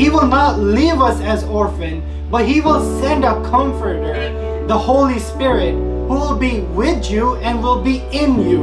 he will not leave us as orphan, but he will send a comforter, the Holy Spirit, who will be with you and will be in you.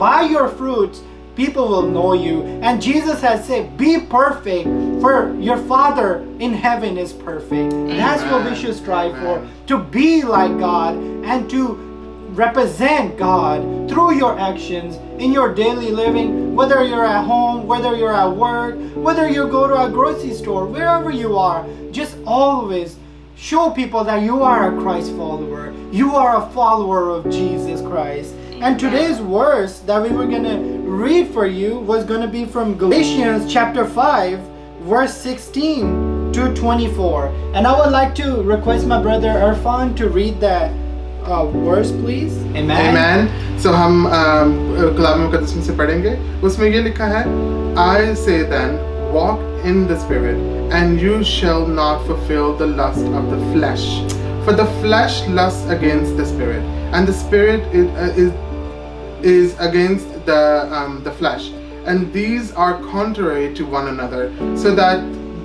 by your fruits people will know you. And Jesus has said, be perfect, for your Father in heaven is perfect. That's what we should strive for, to be like God and to represent God through your actions in your daily living, whether you're at home, whether you're at work, whether you go to a grocery store, wherever you are. Just always show people that you are a Christ follower, you are a follower of Jesus Christ. And today's verse that we were going to read for you was going to be from Galatians chapter 5 verse 16 to 24. And I would like to request my brother Irfan to read that verse please. Amen. Amen. So ہم کلام مقدس میں سے پڑھیں گے. اس میں یہ لکھا ہے, I say then, walk in the Spirit, and you shall not fulfill the lust of the flesh. For the flesh lusts against the Spirit, and the Spirit is against the flesh. And these are contrary to one another, so that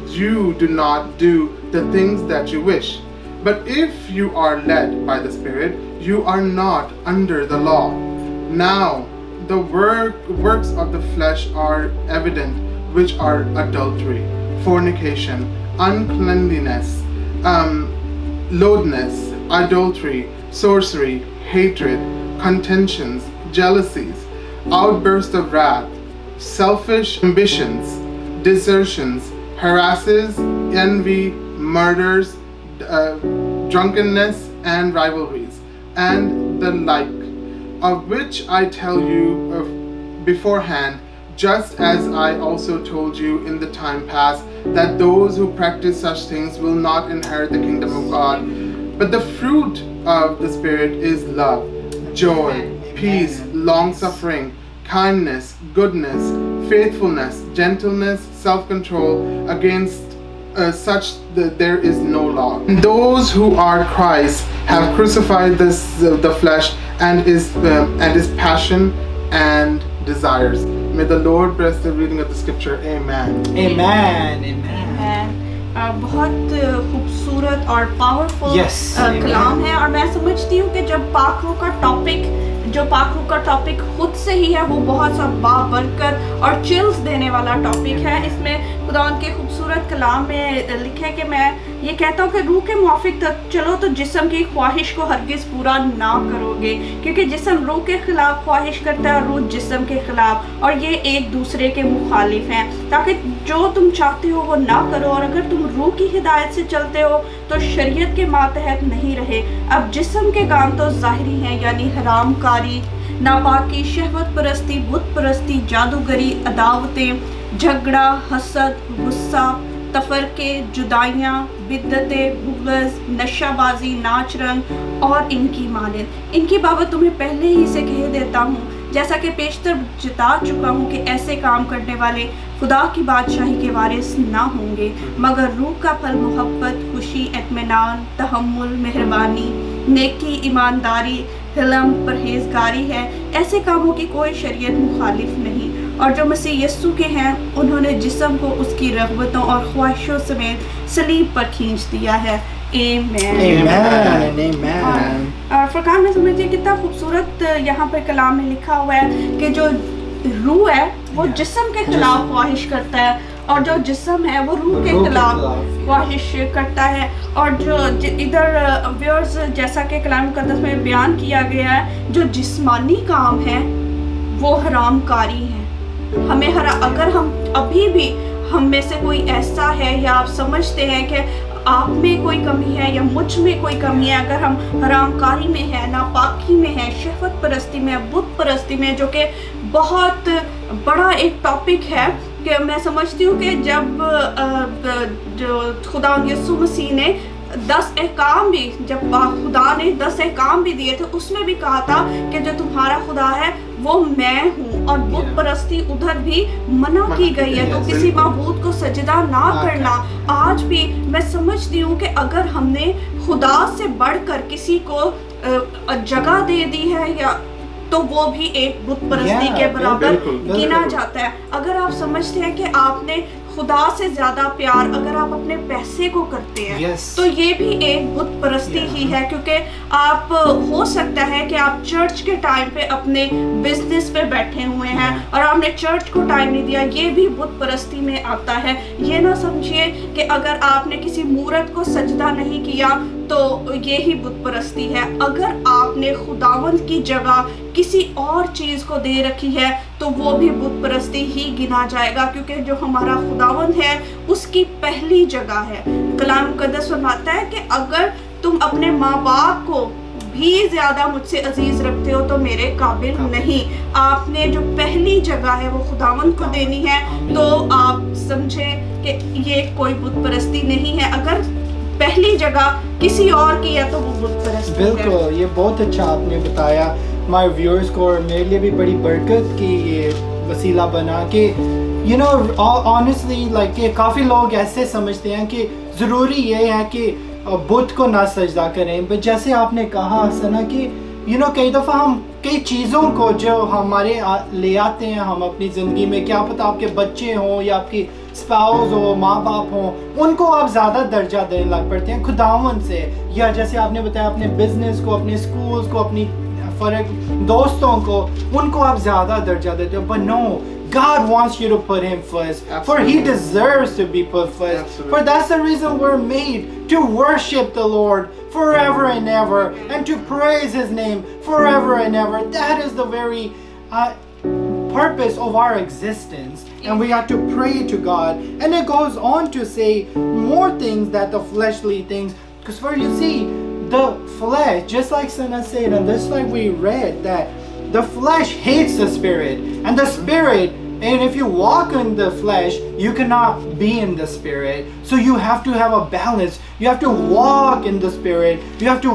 you do not do the things that you wish. But if you are led by the Spirit, you are not under the law. Now the works of the flesh are evident, which are adultery, fornication, uncleanliness, lewdness, adultery, sorcery, hatred, contentions, jealousies, outbursts of wrath, selfish ambitions, desertions, harasses, envy, murders, drunkenness, and rivalries, and the like, of which I tell you beforehand, just as I also told you in the time past, that those who practice such things will not inherit the kingdom of God. But the fruit of the Spirit is love, joy, peace, long-suffering, kindness, goodness, faithfulness, gentleness, self-control. Against such there is no law. Those who are Christ have crucified the flesh and its passion and desires. May the Lord bless the reading of the scripture. Amen. Amen. Amen. بہت خوبصورت اور powerful Yes. کلام ہے, اور میں سمجھتی ہوں کہ جب پاک روح کا ٹاپک خود سے ہی ہے وہ بہت سا بابرکت اور چلز دینے والا ٹاپک ہے. اس میں خداوند کے خوبصورت کلام میں لکھا ہے کہ میں یہ کہتا ہوں کہ روح کے موافق چلو تو جسم کی خواہش کو ہرگز پورا نہ کرو گے, کیونکہ جسم روح کے خلاف خواہش کرتا ہے اور روح جسم کے خلاف, اور یہ ایک دوسرے کے مخالف ہیں, تاکہ جو تم چاہتے ہو وہ نہ کرو. اور اگر تم روح کی ہدایت سے چلتے ہو تو شریعت کے ماتحت نہیں رہے. اب جسم کے کام تو ظاہری ہیں, یعنی حرام کاری, ناپاکی, شہوت پرستی, بت پرستی, جادوگری, عداوتیں, جھگڑا, حسد, غصہ, تفرقے, جدائیاں, بدعتیں, بغض, نشہ بازی, ناچ رنگ اور ان کی مانند. ان کی بابت تمہیں پہلے ہی سے کہہ دیتا ہوں, جیسا کہ پیشتر جتا چکا ہوں, کہ ایسے کام کرنے والے خدا کی بادشاہی کے وارث نہ ہوں گے. مگر روح کا پھل محبت, خوشی, اطمینان, تحمل, مہربانی, نیکی, ایمانداری, حلم, پرہیزگاری ہے. ایسے کاموں کی کوئی شریعت مخالف نہیں. اور جو مسیح یسوع کے ہیں انہوں نے جسم کو اس کی رغبتوں اور خواہشوں سمیت صلیب پر کھینچ دیا ہے. Amen. Amen. اور فرقان میں سمجھیے کتنا خوبصورت یہاں پہ کلام میں لکھا ہوا ہے کہ جو روح ہے وہ جسم کے خلاف خواہش کرتا ہے, اور جو جسم ہے وہ روح کے خلاف خواہش کرتا ہے. اور جو ادھر ویورز جیسا کہ کلام مقدس میں بیان کیا گیا ہے, جو جسمانی کام ہے وہ حرام کاری ہے. ہمیں اگر ہم ابھی بھی ہم میں سے کوئی ایسا ہے یا آپ سمجھتے ہیں کہ آپ میں کوئی کمی ہے یا مجھ میں کوئی کمی ہے, اگر ہم حرام کاری میں ہیں, ناپاکی میں ہیں, شہوت پرستی میں, بت پرستی میں, جو کہ بہت بڑا ایک ٹاپک ہے, کہ میں سمجھتی ہوں کہ جب جو خدا یسوع مسیح نے 10 احکام بھی, جب خدا نے 10 احکام بھی دیے تھے, اس میں بھی کہا تھا کہ جو تمہارا خدا ہے وہ میں ہوں, اور بت پرستی ادھر بھی منع کی گئی ہے. تو کسی معبود کو سجدہ نہ کرنا. آج بھی میں سمجھتی ہوں کہ اگر ہم نے خدا سے بڑھ کر کسی کو جگہ دے دی ہے یا تو وہ بھی ایک بت پرستی کے برابر گنا جاتا ہے. اگر آپ سمجھتے ہیں کہ آپ نے خدا سے زیادہ پیار اگر آپ اپنے پیسے کو کرتے ہیں تو یہ بھی ایک بت پرستی ہی ہے, کیونکہ آپ ہو سکتا ہے کہ آپ چرچ کے ٹائم پہ اپنے بزنس پہ بیٹھے ہوئے ہیں اور آپ نے چرچ کو ٹائم نہیں دیا, یہ بھی بت پرستی میں آتا ہے. یہ نہ سمجھیے کہ اگر آپ نے کسی مورت کو سجدہ نہیں کیا تو یہی بت پرستی ہے. اگر آپ نے خداوند کی جگہ کسی اور چیز کو دے رکھی ہے تو وہ بھی بت پرستی ہی گنا جائے گا, کیونکہ جو ہمارا خداوند ہے اس کی پہلی جگہ ہے. کلام مقدس فرماتا ہے کہ اگر تم اپنے ماں باپ کو بھی زیادہ مجھ سے عزیز رکھتے ہو تو میرے قابل نہیں. آپ نے جو پہلی جگہ ہے وہ خداوند کو دینی ہے. تو آپ سمجھیں کہ یہ کوئی بت پرستی نہیں ہے. اگر پہلی جگہ کسی اور کی ہے تو وہ بت پرستی ہے. بالکل, یہ بہت اچھا آپ نے بتایا ہمارے ویورز کو, اور میرے لیے بھی بڑی برکت کی یہ وسیلہ بنا کہ یو نو آنیسٹلی لائک کہ کافی لوگ ایسے سمجھتے ہیں کہ ضروری یہ ہے کہ بت کو نہ سجدہ کریں. بٹ جیسے آپ نے کہا سنا کہ یو نو کئی دفعہ ہم کئی چیزوں کو جو ہمارے لے آتے ہیں ہم اپنی زندگی میں, کیا پتہ آپ کے بچے ہوں یا آپ کی اسپاؤز ہو, ماں باپ ہوں, ان کو آپ زیادہ درجہ دینے لگ پڑتے ہیں خداوند سے. یا جیسے آپ نے بتایا اپنے بزنس کو, اپنے اسکولز کو, اپنی فرق دوستوں کو, ان کو آپ زیادہ درجہ دیتے ہو. But no, God wants you to put him first. Absolutely. For he deserves to be put first. Absolutely. For that's the reason we're made, to worship the Lord forever and ever, and to praise his name forever and ever. That is the very purpose of our existence. And we have to pray to God. And it goes on to say more things that the fleshly things. Because for you see, the flesh, just like Sana said, and just like we read, that the flesh hates the spirit, and the spirit, and if you walk in the flesh, you cannot be in the spirit. So you have to have a balance. You have to walk in the spirit. You have to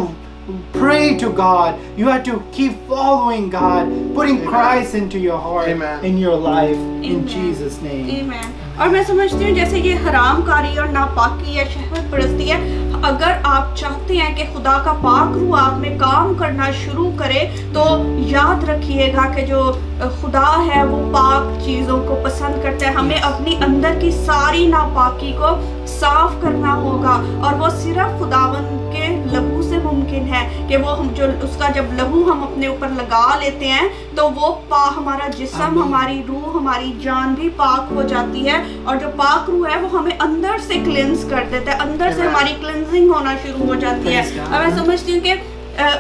pray to God. You have to keep following God, putting Christ into your heart, Amen. in your life, in Amen. Jesus' name. Amen. اور میں سمجھتی ہوں جیسے یہ حرام کاری اور ناپاکی یا شہوت پرستی ہے, اگر آپ چاہتے ہیں کہ خدا کا پاک روح آپ میں کام کرنا شروع کرے تو یاد رکھیے گا کہ جو خدا ہے وہ پاک چیزوں کو پسند کرتا ہے. ہمیں اپنی اندر کی ساری ناپاکی کو صاف کرنا ہوگا, اور وہ صرف خداوند کے لہو سے ممکن ہے کہ وہ ہم جو اس کا جب لہو ہم اپنے اوپر لگا لیتے ہیں تو وہ ہمارا جسم, ہماری روح, ہماری جان بھی پاک ہو جاتی ہے. اور جو پاک روح ہے وہ ہمیں اندر سے کلینز کر دیتا ہے, اندر سے ہماری کلینزنگ ہونا شروع ہو جاتی ہے. اور میں سمجھتی ہوں کہ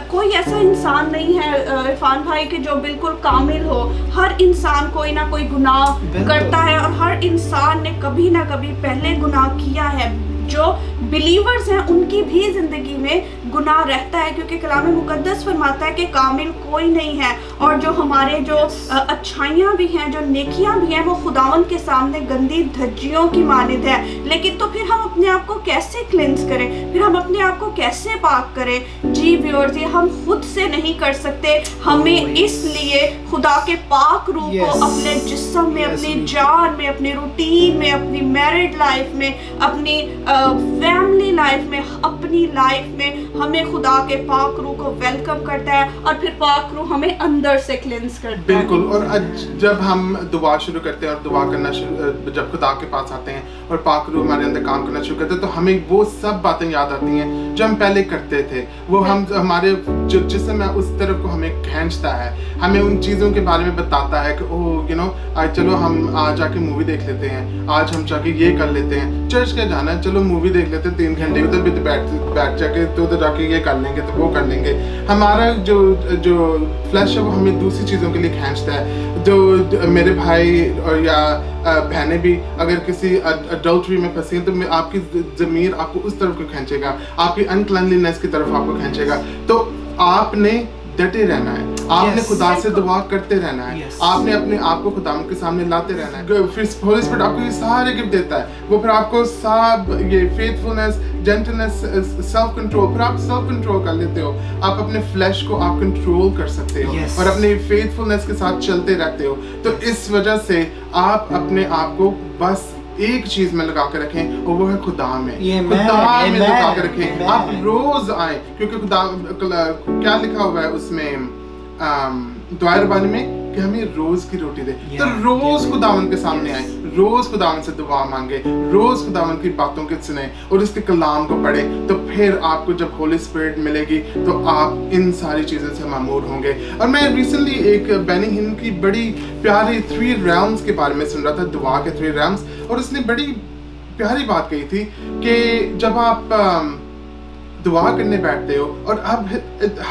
کوئی ایسا انسان نہیں ہے عرفان بھائی کہ جو بالکل کامل ہو. ہر انسان کوئی نہ کوئی گناہ کرتا ہے, اور ہر انسان نے کبھی نہ کبھی پہلے گناہ کیا ہے. جو بلیورز ہیں ان کی بھی زندگی میں گناہ رہتا ہے, کیونکہ کلام مقدس فرماتا ہے کہ کامل کوئی نہیں ہے, اور جو ہمارے جو اچھائیاں بھی ہیں, جو نیکیاں بھی ہیں, وہ خداوند کے سامنے گندی دھجیوں کی مانند ہے. لیکن تو پھر ہم اپنے آپ کو کیسے کلینز کریں, پھر ہم اپنے آپ کو کیسے پاک کریں؟ جی ویورز, یہ ہم خود سے نہیں کر سکتے. ہمیں اس لیے خدا کے پاک روح کو اپنے جسم میں, اپنی جان میں, اپنی روٹین میں, اپنی میرڈ لائف میں, اپنی فیملی لائف میں, اپنی لائف میں ہمیں خدا کے پاک روح کو ویلکم کرتا ہے, اور پھر پاک روح ہمیں اندر سے کلینز کرتا ہے. بالکل. اور جب ہم دعا شروع کرتے ہیں اور دعا کرنا جب خدا کے پاس آتے ہیں اور پاک روح ہمارے اندر کام کرنا شروع کرتے ہیں, تو ہمیں وہ سب باتیں یاد آتی ہیں جو ہم پہلے کرتے تھے. وہ ہم ہمارے جو جسم ہے اس طرف کو ہمیں کھینچتا ہے, ہمیں ان چیزوں کے بارے میں بتاتا ہے کہ اوہ یو نو چلو ہم آج جا کے مووی دیکھ لیتے ہیں, آج ہم جا کے یہ کر لیتے ہیں, چرچ کے جانا ہے, چلو مووی دیکھ لیتے ہیں 3 گھنٹے, ادھر بھی بیٹھ جا کے تو ادھر جا کے یہ کر لیں گے تو وہ کر لیں گے. ہمارا جو فلیش ہے وہ ہمیں دوسری چیزوں کے لیے کھینچتا ہے. جو میرے بھائی اور یا بہنیں بھی اگر کسی اڈلٹری میں پھنسی ہیں تو آپ کی ضمیر آپ کو اس طرف کو کھینچے گا, آپ کی انکلینلینس کی طرف آپ کو کھینچے گا. تو آپ نے ڈٹے رہنا ہے, آپ نے خدا سے دعا کرتے رہنا ہے, آپ نے اپنے آپ کو خدا کے سامنے لاتے رہنا ہے. پھر ہولی اسپرٹ آپ کو یہ سارے گفٹ دیتا ہے, وہ پھر آپ کو سب یہ فیتھفلنس, جینٹلنس, سیلف کنٹرول, پھر آپ سیلف کنٹرول کر لیتے ہو. آپ اپنے فلیش کو آپ کنٹرول کر سکتے ہو اور اپنے فیتھفلنس کے ساتھ چلتے رہتے ہو. تو اس وجہ سے آپ اپنے آپ کو بس ایک چیز میں لگا کے رکھیں, اور وہ ہے خدا میں. خدا میں لگا کے رکھیں. آپ روز آئیں, کیونکہ خدا کیا لکھا ہوا ہے اس میں دعائے ربانی میں کہ ہمیں روز کی روٹی دے. تو روز خداوند کے سامنے آئیں, روز خداوند سے دعا مانگے, روز خداوند کی باتوں کو سنیں اور اس کے کلام کو پڑھیں. تو پھر آپ کو جب ہولی اسپرٹ ملے گی تو آپ ان ساری چیزوں سے معمور ہوں گے. اور میں ریسنٹلی ایک بینی ہن کی بڑی پیاری 3 ریلمز کے بارے میں سن رہا تھا, دعا کے 3 ریلمز, اور اس نے بڑی پیاری بات کہی تھی کہ جب آپ 3 ریلمز کے بارے میں سن رہا تھا, دعا کے 3 ریلمز, اور اس نے بڑی پیاری بات کہی تھی کہ جب آپ 3 ریلمز کے بارے میں سن رہا تھا, دعا کے 3 ریلمز, اور اس نے بڑی پیاری بات کہی تھی کہ جب آپ دعا کرنے بیٹھتے ہو اور اب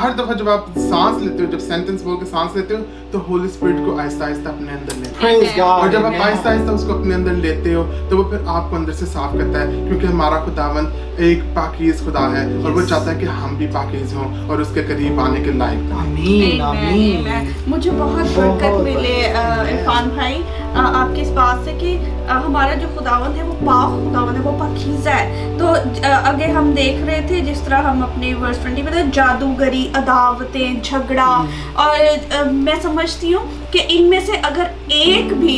ہر دفعہ جب آپ سانس لیتے ہو, جب سینٹنس بول کے سانس لیتے ہو تو ہولی اسپرٹ کو آہستہ آہستہ اپنے اندر لیتے ہو. Praise God. اور جب آپ Amen. آہستہ آہستہ اس کو اپنے اندر لیتے ہو تو وہ پھر آپ کو اندر سے صاف کرتا ہے, کیونکہ ہمارا خداوند ایک پاکیز خدا ہے اور وہ چاہتا ہے کہ ہم بھی پاکیز ہوں اور اس کے قریب آنے کے لائق ہیں. آمین آمین. مجھے بہت برکت ملے عرفان بھائی آپ کی اس بات سے کہ ہمارا جو خداوند ہے وہ پاک خداوند ہے, وہ پاکیزہ ہے. تو آگے ہم دیکھ رہے تھے جس طرح ہم اپنے ورس 20 میں جادوگری, عداوتیں, جھگڑا, اور میں سمجھتی ہوں کہ ان میں سے اگر ایک بھی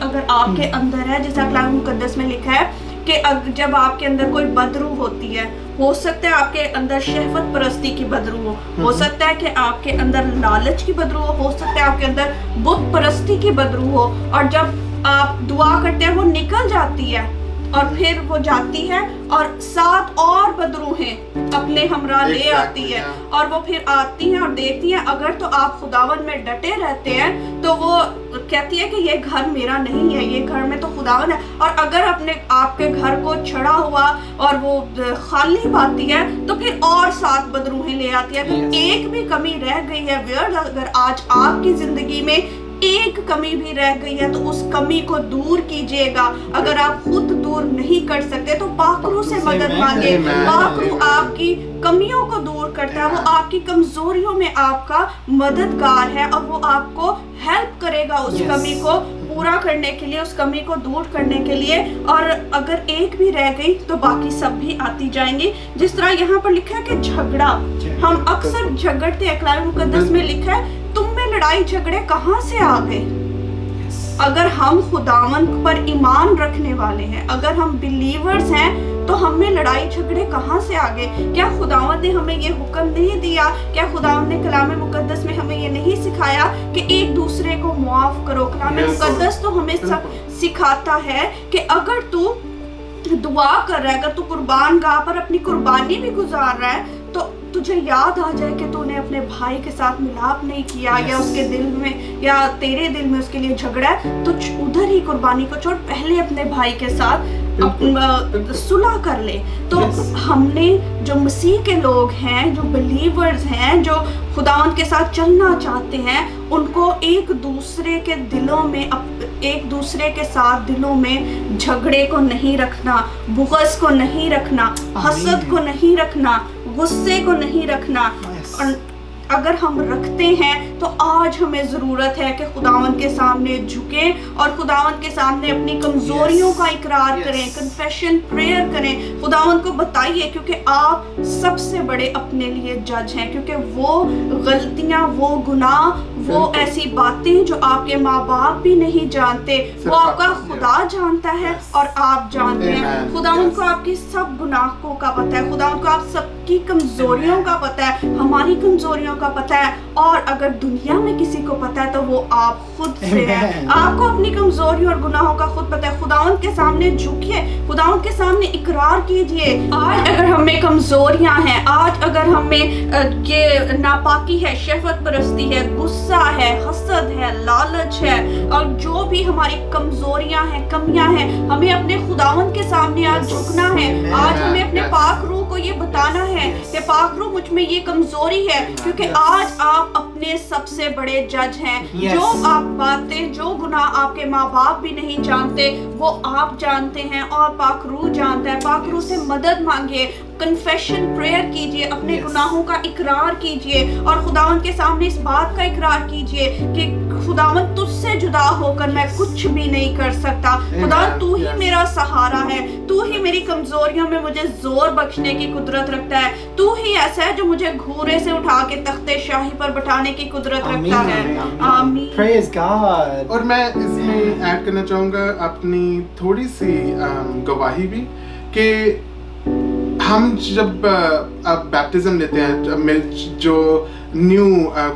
اگر آپ کے اندر ہے, جیسا کلام مقدس میں لکھا ہے کہ جب آپ کے اندر کوئی بدروح ہوتی ہے, ہو سکتا ہے آپ کے اندر شہوت پرستی کی بدروح ہو سکتا ہے کہ آپ کے اندر لالچ کی بدروح ہو سکتا ہے آپ کے اندر بت پرستی کی بدروح ہو, اور جب آپ دعا کرتے ہیں وہ نکل جاتی ہے اور پھر وہ جاتی ہے اور 7 اور بدروہیں اپنے ہمراہ لے آتی ہے, اور وہ پھر آتی ہیں اور دیکھتی ہیں اگر تو آپ خداوند میں ڈٹے رہتے ہیں تو وہ کہتی ہے کہ یہ گھر میرا نہیں ہے, یہ گھر میں تو خداوند ہے. اور اگر اپنے آپ کے گھر کو چھڑا ہوا اور وہ خالی پاتی ہے تو پھر اور 7 بدروہیں لے آتی ہے. ایک بھی کمی رہ گئی ہے ویئر, اگر آج آپ کی زندگی میں ایک کمی بھی رہ گئی ہے تو اس کمی کو دور کیجئے گا. اگر آپ خود دور نہیں کر سکتے تو پاک روح سے مدد مانگے. پاک روح آپ کی کمیوں کو دور کرتا ہے, وہ آپ کی کمزوریوں میں آپ کا مددگار ہے اور وہ آپ کو ہیلپ کرے گا اس کمی کو پورا کرنے کے لیے, اس کمی کو دور کرنے کے لیے. اور اگر ایک بھی رہ گئی تو باقی سب بھی آتی جائیں گی. جس طرح یہاں پر لکھا ہے کہ جھگڑا, ہم اکثر جھگڑتے ہیں, کلام مقدس میں لکھا ہے تم میں لڑائی جھگڑے کہاں سے آ گئے. اگر ہم خداوند پر ایمان رکھنے والے ہیں, اگر ہم بلیورز ہیں تو ہم میں لڑائی جھگڑے کہاں سے آ گئے. کیا خداوند نے ہمیں یہ حکم نہیں دیا, کیا خداوند نے کلام مقدس میں ہمیں یہ نہیں سکھایا کہ ایک دوسرے کو معاف کرو. کلام مقدس تو ہمیں سکھاتا ہے کہ اگر تو دعا کر رہا ہے, اگر تو قربان گاہ پر اپنی قربانی بھی گزار رہا ہے تو تجھے یاد آ جائے کہ تو نے اپنے بھائی کے ساتھ ملاپ نہیں کیا یا اس کے دل میں یا تیرے دل میں اس کے لیے جھگڑا ہے, تو ادھر ہی قربانی کو چھوڑ, پہلے اپنے بھائی کے ساتھ صلح کر لے. تو ہم نے جو مسیح کے لوگ ہیں, جو بلیورز ہیں, جو خداوند کے ساتھ چلنا چاہتے ہیں, ان کو ایک دوسرے کے دلوں میں, ایک دوسرے کے ساتھ دلوں میں جھگڑے کو نہیں رکھنا, بغض کو نہیں رکھنا, حسد کو نہیں رکھنا, غصے کو نہیں رکھنا. اور اگر ہم رکھتے ہیں تو آج ہمیں ضرورت ہے کہ خداوند کے سامنے جھکیں اور خداوند کے سامنے اپنی کمزوریوں کا اقرار کریں, کنفیشن پریئر کریں, خداوند کو بتائیے, کیونکہ آپ سب سے بڑے اپنے لیے جج ہیں. کیونکہ وہ غلطیاں, وہ گناہ, وہ ایسی باتیں جو آپ کے ماں باپ بھی نہیں جانتے, وہ آپ کا خدا جانتا ہے اور آپ جانتے ہیں. خداوند کو آپ کی سب گناہوں کا پتہ ہے, خداوند کو آپ سب کی کمزوریوں کا پتہ ہے, ہماری کمزوریوں کا پتہ ہے. اور اگر دنیا میں کسی کو پتہ ہے تو وہ آپ خود سے ہے. آپ کو اپنی کمزوریوں اور گناہوں کا خود پتہ ہے. خداوند کے سامنے جھکیے, خداوند کے سامنے اقرار کیجئے. آج اگر ہم میں کمزوریاں ہیں, آج اگر ہم میں یہ ناپاکی ہے, شہوت پرستی ہے, غصہ ہے, حسد ہے, لالچ ہے, اور جو بھی ہماری کمزوریاں ہیں, کمیاں ہیں, ہمیں اپنے خداوند کے سامنے آج جھکنا ہے. آج ہمیں اپنے پاک روح کو یہ بتانا ہے کہ پاک روح مجھ میں یہ کمزوری ہے, کیونکہ آج آپ اپنے سب سے بڑے جج ہیں. جو آپ باتیں, جو گناہ آپ کے ماں باپ بھی نہیں جانتے وہ آپ جانتے ہیں اور پاک روح جانتا ہے. پاک روح سے مدد مانگیے, کنفیشن پریئر کیجئے, اپنے گناہوں کا اقرار کیجئے اور خداوند کے سامنے اس بات کا اقرار کیجئے کہ خداوند تجھ سے جدا ہو کر میں کچھ بھی نہیں کر سکتا. خداوند تو ہی میرا سہارا ہے, تو ہی میری کمزوریوں میں مجھے زور بخشنے کی قدرت رکھتا ہے, تو ہی ایسا ہے جو مجھے گھورے سے اٹھا کے تخت شاہی پر بٹھانے کی قدرت رکھتا ہے. آمین. Praise God. اور میں اس میں ایڈ کرنا چاہوں گا اپنی تھوڑی سی گواہی بھی, کہ ہم جب بیپٹزم لیتے ہیں, جو نیو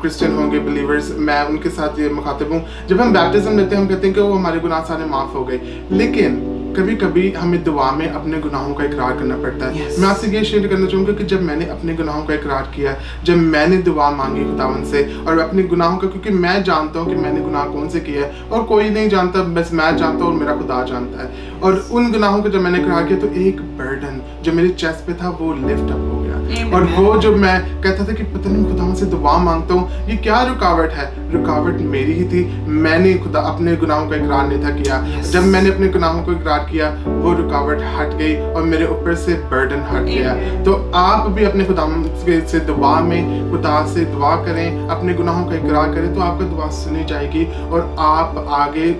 کرسچن ہوں گے, بلیورز, میں ان کے ساتھ یہ مخاطب ہوں, جب ہم بیپٹزم لیتے ہیں ہم کہتے ہیں کہ وہ ہمارے گناہ سارے معاف ہو گئے. لیکن کبھی کبھی ہمیں دعا میں اپنے گناہوں کا اقرار کرنا پڑتا ہے. میں آپ سے یہ شیئر کرنا چاہوں گا کہ جب میں نے اپنے گناہوں کا اقرار کیا, جب میں نے دعا مانگی خداوند سے اور اپنے گناہوں کا, کیونکہ میں جانتا ہوں کہ میں نے گناہ کون سے کیا ہے اور کوئی نہیں جانتا, بس میں جانتا ہوں اور میرا خدا جانتا ہے. اور ان گناہوں کا جب میں نے اقرار کیا تو ایک برڈن جو میرے چیسٹ پہ تھا وہ لفٹ اپ ہو گیا. اور وہ جو میں کہتا تھا کہ پتہ نہیں خداوند سے دعا مانگتا ہوں یہ کیا رکاوٹ ہے, رکاوٹ میری ہی تھی. میں نے خدا اپنے گناہوں کا اقرار نہیں تھا کیا. جب میں نے اپنے گناہوں کو اقرار کیا وہ رکاوٹ ہٹ گئی اور میرے اوپر سے برڈن ہٹ گیا. تو آپ بھی اپنے خداوند سے دعا میں خدا سے دعا کریں, اپنے گناہوں کا اقرار کریں تو آپ کا دعا سنی جائے گی اور آپ آگے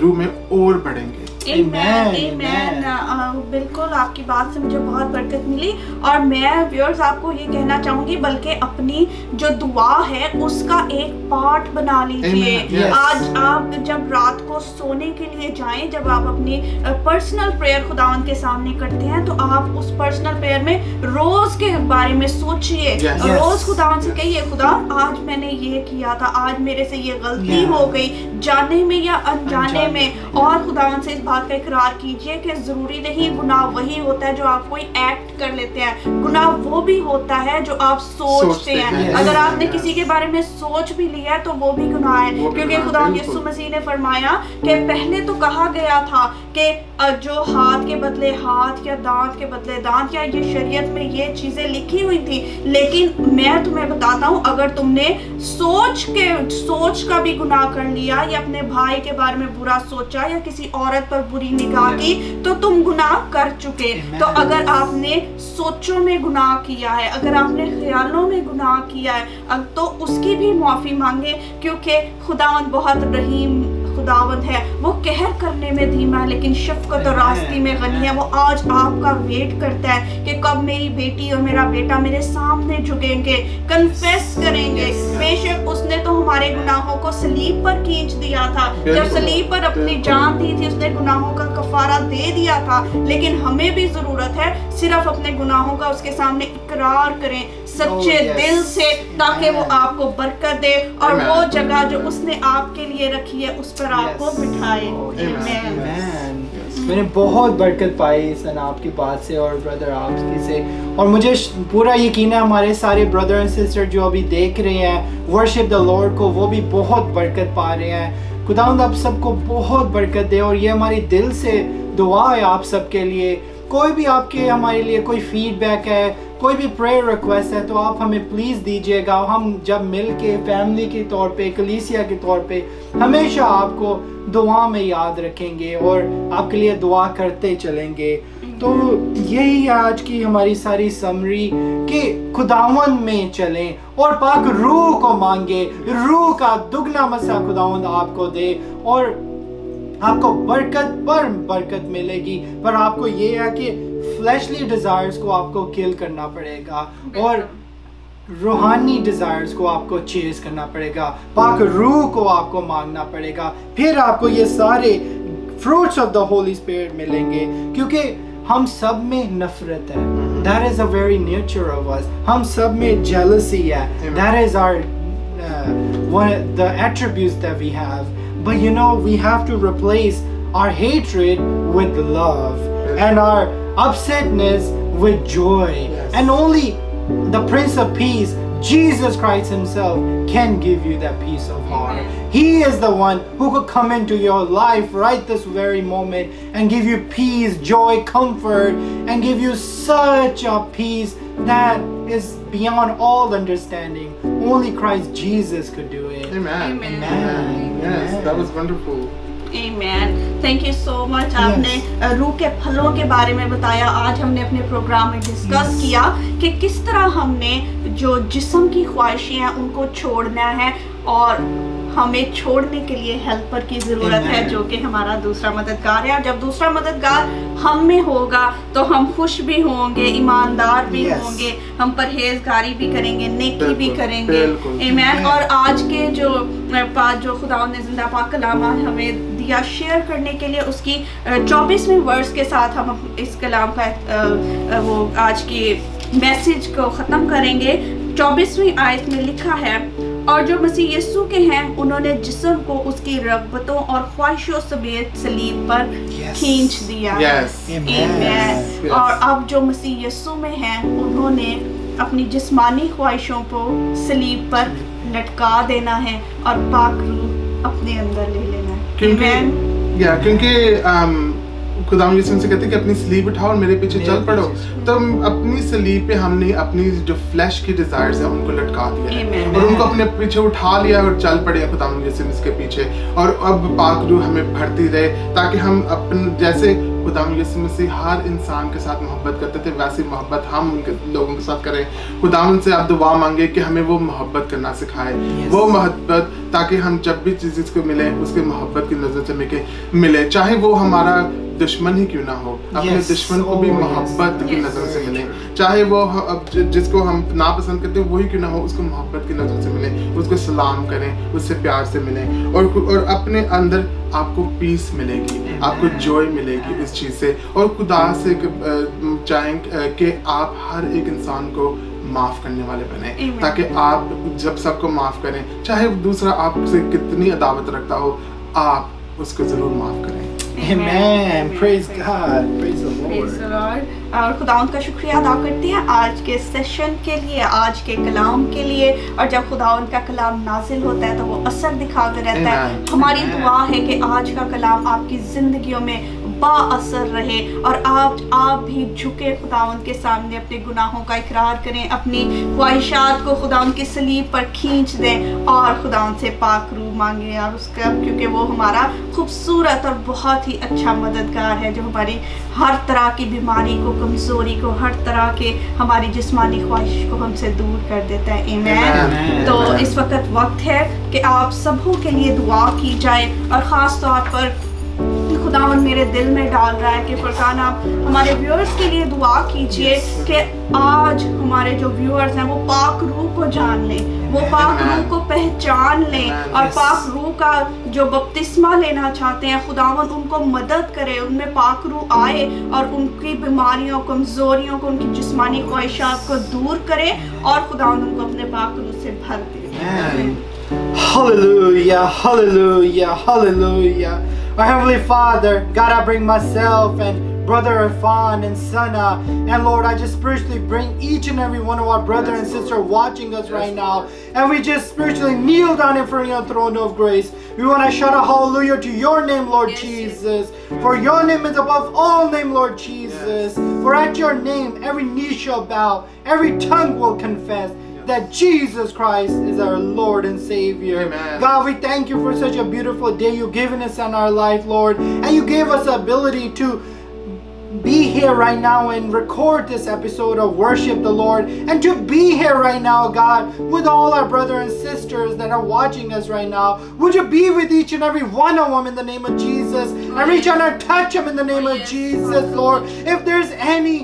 روح میں اور بڑھیں گے. آمین. بالکل آپ کی بات سے مجھے بہت برکت ملی اور میں ویورز آپ کو یہ کہنا چاہوں گی بلکہ اپنی جو دعا ہے اس کا ایک پارٹ بنا لیجئے. آج آپ جب رات کو سونے کے لیے جائیں, جب آپ اپنی پرسنل پریئر خداوند کے سامنے کرتے ہیں تو آپ اس پرسنل پریئر میں روز کے بارے میں سوچئے, روز خداوند سے کہیے خدا آج میں نے یہ کیا تھا, آج میرے سے یہ غلطی ہو گئی جانے میں یا انجانے میں, اور خداوند سے اس بات کا اقرار کیجئے کہ ضروری نہیں گناہ وہی ہوتا ہے جو آپ کوئی ایکٹ کر لیتے ہیں, گناہ وہ بھی ہوتا ہے جو آپ سوچتے ہیں. اگر آپ نے کسی کے بارے میں سوچ بھی لیا ہے تو وہ بھی گناہ ہے, کیونکہ خداوند یسوع مسیح نے فرمایا کہ پہلے تو کہا گیا تھا کہ جو ہاتھ کے بدلے ہاتھ یا دانت کے بدلے دانت, یا یہ شریعت میں یہ چیزیں لکھی ہوئی تھی, لیکن میں تمہیں بتاتا ہوں اگر تم نے سوچ کا بھی گناہ کر لیا یا اپنے بھائی کے بارے میں برا سوچا یا کسی عورت پر بری نگاہ کی تو تم گناہ کر چکے. تو اگر آپ نے سوچوں میں گناہ کیا ہے, اگر آپ نے خیالوں میں گناہ کیا ہے تو اس کی بھی معافی مانگے, کیونکہ خداوند بہت رحیم خداوند ہے. وہ قہر کرنے میں دھیما ہے لیکن شفقت اور راستی میں غنی ہے. وہ آج آپ کا ویٹ کرتا ہے کہ کب میری بیٹی اور میرا بیٹا میرے سامنے جھکیں گے, کنفیس کریں گے. بے شک اس نے تو ہمارے گناہوں کو صلیب پر کھینچ دیا تھا, جب صلیب پر اپنی جان دی تھی اس نے گناہوں کا کفارہ دے دیا تھا, لیکن ہمیں بھی ضرورت ہے صرف اپنے گناہوں کا اس کے سامنے اقرار کریں سچے دل سے, تاکہ وہ آپ کو برکت دے اور وہ جگہ جو اس نے آپ کے لیے رکھی ہے اس پر آپ کو بٹھائے. میں نے بہت برکت پائی سن آپ کی بات سے اور بردر آپ کی سے, اور مجھے پورا یقین ہے ہمارے سارے بردر اینڈ سسٹر جو ابھی دیکھ رہے ہیں ورشپ دا لارڈ کو وہ بھی بہت برکت پا رہے ہیں. خداوند آپ سب کو بہت برکت دے, اور یہ ہماری دل سے دعا ہے آپ سب کے لیے. کوئی بھی آپ کے ہمارے لیے کوئی فیڈ بیک ہے, کوئی بھی پریئر ریکویسٹ ہے تو آپ ہمیں پلیز دیجیے گا. ہم جب مل کے فیملی کے طور پہ, کلیسیا کے طور پہ ہمیشہ آپ کو دعا میں یاد رکھیں گے اور آپ کے لیے دعا کرتے چلیں گے. تو یہی آج کی ہماری ساری سمری کہ خداوند میں چلیں اور پاک روح کو مانگے, روح کا دگنا مسا خداوند آپ کو دے اور آپ کو برکت پر برکت ملے گی. پر آپ کو یہ ہے کہ فلیشلی ڈیزائرز کو آپ کو کل کرنا پڑے گا اور روحانی ڈیزائرز کو آپ کو چیز کرنا پڑے گا, پاک روح کو آپ کو مانگنا پڑے گا, پھر آپ کو یہ سارے fruits of the Holy Spirit ملیں گے. کیونکہ ہم سب میں نفرت ہے, that is a very nature of us. ہم سب میں jealousy ہے, that is our the attributes that we have. But you know, we have to replace our hatred with love and our upsetness with joy. And only the Prince of Peace, Jesus Christ himself, can give you that peace of heart. He is the one who could come into your life right this very moment and give you peace, joy, comfort, and give you such a peace that is beyond all understanding. Only Christ Jesus could do it. Amen. Amen. Amen. Yes, that was wonderful. Amen. Thank you so much. آپ نے روح کے پھلوں کے بارے میں بتایا. آج ہم نے اپنے پروگرام میں ڈسکس کیا کہ کس طرح ہم نے جو جسم کی خواہشیں ہیں ان کو چھوڑنا ہے اور ہمیں چھوڑنے کے لیے ہیلپر کی ضرورت ہے جو کہ ہمارا دوسرا مددگار ہے. اور جب دوسرا مددگار ہم میں ہوگا تو ہم خوش بھی ہوں گے, ایماندار بھی ہوں گے, ہم پرہیزگاری بھی کریں گے, نیکی بھی کریں گے. آمین. اور آج کے جو خداوند نے زندہ پاک کلام ہمیں دیا شیئر کرنے کے لیے, اس کی 24ویں ورس کے ساتھ ہم اس کلام کا وہ آج کی میسج کو ختم کریں گے. 24ویں آیت میں لکھا ہے, اور جو مسیح یسوع کے ہیں انہوں نے جسم کو اس کی رغبتوں اور خواہشوں سمیت صلیب پر کھینچ دیا. Yes. Amen. Yes. اور اب جو مسیح یسوع میں ہیں انہوں نے اپنی جسمانی خواہشوں کو صلیب پر لٹکا دینا ہے اور پاک روح اپنے اندر لے لینا ہے. Amen. کیونکہ خدا یسوع سے کہتے ہیں کہ اپنی سلیب اٹھاؤ اور میرے پیچھے چل پڑو. تو اپنی سلیب پہ ہم نے اپنی جو فلیش کی ڈیزائرز ہیں ان کو لٹکا دیا ہے اور ان کو اپنے پیچھے اٹھا لیا اور چل پڑے خدا یسوع کے پیچھے. اور اب پاک روح ہمیں بھرتی رہے تاکہ ہم اپنے جیسے خدا یسوع مسیح ہر انسان کے ساتھ محبت کرتے تھے ویسی محبت ہم ان کے لوگوں کے ساتھ کریں. خدا ان سے آپ دعا مانگے کہ ہمیں وہ محبت کرنا سکھائے, وہ محبت تاکہ ہم جب بھی چیز کو ملے اس کے محبت کی نظر سے ملے, چاہے وہ ہمارا دشمن ہی کیوں نہ ہو, اپنے دشمن کو بھی محبت کی نظر سے ملے, چاہے وہ جس کو ہم ناپسند کرتے ہیں وہی کیوں نہ ہو اس کو محبت کی نظر سے ملے, اس کو سلام کریں, اس سے پیار سے ملیں اور اپنے اندر آپ کو پیس ملے گی, آپ کو جوائے ملے گی اس چیز سے. اور خدا سے چاہیں کہ آپ ہر ایک انسان کو معاف کرنے والے بنیں تاکہ آپ جب سب کو معاف کریں, چاہے دوسرا آپ سے کتنی عداوت رکھتا ہو, آپ اس کو ضرور معاف کریں. Amen. Praise God. Praise the Lord. Praise the Lord. اور خداوند کا شکریہ ادا کرتے ہیں آج کے سیشن کے لیے, آج کے کلام کے لیے. اور جب خداوند کا کلام نازل ہوتا ہے تو وہ اثر دکھا کر رہتا ہے. ہماری دعا ہے کہ آج کا کلام آپ کی زندگیوں میں با اثر رہے اور آپ بھی جھکے خداوند کے سامنے, اپنے گناہوں کا اقرار کریں, اپنی خواہشات کو خداوند کی صلیب پر کھینچ دیں اور خداوند سے پاک روح مانگیں. اور اس کا کیونکہ وہ ہمارا خوبصورت اور بہت ہی اچھا مددگار ہے جو ہماری ہر طرح کی بیماری کو, کمزوری کو, ہر طرح کے ہماری جسمانی خواہش کو ہم سے دور کر دیتا ہے. ایمین. تو اس وقت ہے کہ آپ سبوں کے لیے دعا کی جائے اور خاص طور پر خداوند میرے دل میں ڈال رہا ہے کہ فرقان آپ ہمارے ویورز کے لیے دعا کیجئے کہ آج ہمارے جو ویورز ہیں وہ پاک روح کو جان لیں, وہ پاک روح کو پہچان لیں اور پاک روح کا جو بپتسمہ لینا چاہتے ہیں خداوند ان کو مدد کرے, ان میں پاک روح آئے اور ان کی بیماریوں, کمزوریوں کو, ان کی جسمانی خواہشات کو دور کرے اور خداوند ان کو اپنے پاک روح سے بھر دے. Hallelujah, hallelujah, hallelujah. Our Heavenly Father, God, I bring myself and Brother Irfan and Sana, and Lord, I just spiritually bring each and every one of our brother and sister watching us right now, and we just spiritually kneel down in front of your throne of grace. We want to shout a hallelujah to your name, Lord Jesus, for your name is above all name, Lord Jesus, for at your name every knee shall bow, every tongue will confess that Jesus Christ is our Lord and Savior. Amen. God, we thank you for such a beautiful day you've given us in our life, Lord. And you gave us the ability to be here right now and record this episode of Worship the Lord. And to be here right now, God, with all our brothers and sisters that are watching us right now. Would you be with each and every one of them in the name of Jesus. And reach out and touch them in the name of Jesus, Lord. If there's any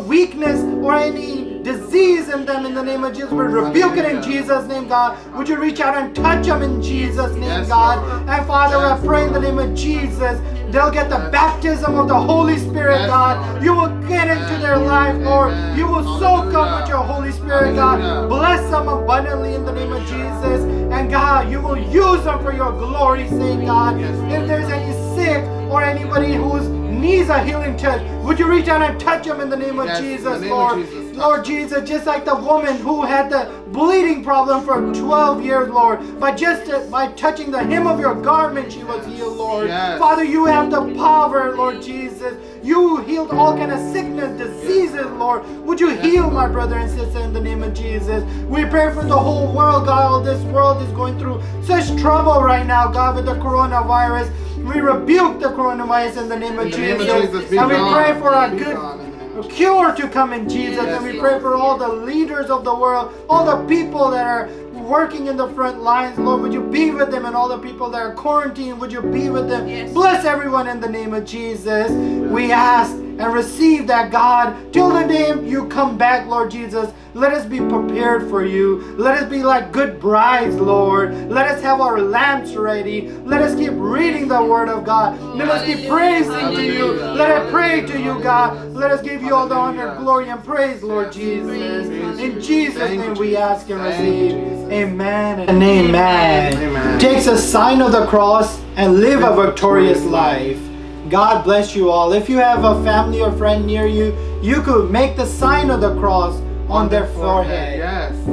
weakness or any disease in them in the name of Jesus, we rebuke it in Jesus' name, God. Would you reach out and touch them in Jesus' name, God. And Father, I pray in the name of Jesus, they'll get the baptism of the Holy Spirit, God. You will get into their life, Lord. You will soak them with your Holy Spirit, God. Bless them abundantly in the name of Jesus. And God, you will use them for your glory's sake, God. If there's any sick or anybody whose needs a healing touch, would you reach out and touch them in the name of Jesus, Lord. Lord Jesus, just like the woman who had the bleeding problem for 12 years, Lord, but just by touching the hem of your garment, she was healed, Lord. Yes. Father, you have the power, Lord Jesus. You healed all kind of sickness, diseases, Lord. Would you heal my brother and sister in the name of Jesus? We pray for the whole world, God. All this world is going through such trouble right now, God, with the coronavirus. We rebuke the coronavirus in the name of Jesus. And we pray for a good cure to come in Jesus. And we pray for all the leaders of the world, all the people that are working in the front lines, Lord, would you be with them, and all the people that are quarantined, would you be with them? Bless everyone in the name of Jesus. We ask and receive that, God, till the day you come back, Lord Jesus. Let us be prepared for you. Let us be like good brides, Lord. Let us have our lamps ready. Let us keep reading the Word of God. Let us keep praising to you. Let us pray to you, God. Let us give you all the honor, glory, and praise, Lord Jesus. In Jesus' name we ask and receive. Amen and amen. Amen. Takes a sign of the cross and live a victorious life. God bless you all. If you have a family or friend near you, you could make the sign of the cross on their forehead. Yes.